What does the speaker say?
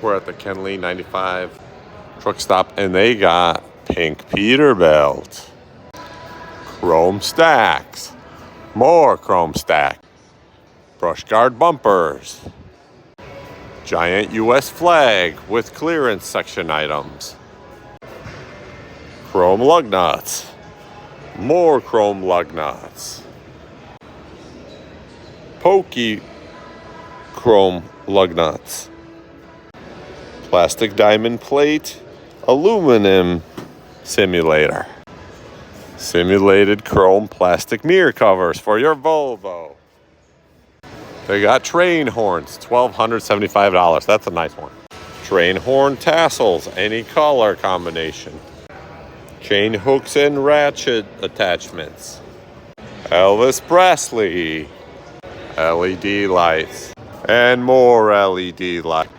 We're at the Kenley 95 truck stop, and they got pink Peterbilt, chrome stacks, more chrome stack, brush guard bumpers, giant US flag with clearance section items, chrome lug nuts, more chrome lug nuts, pokey chrome lug nuts, plastic diamond plate, aluminum simulator, simulated chrome plastic mirror covers for your Volvo. They got train horns, $1,275. That's a nice one. Train horn tassels, any color combination. Chain hooks and ratchet attachments. Elvis Presley. LED lights. And more LED lights.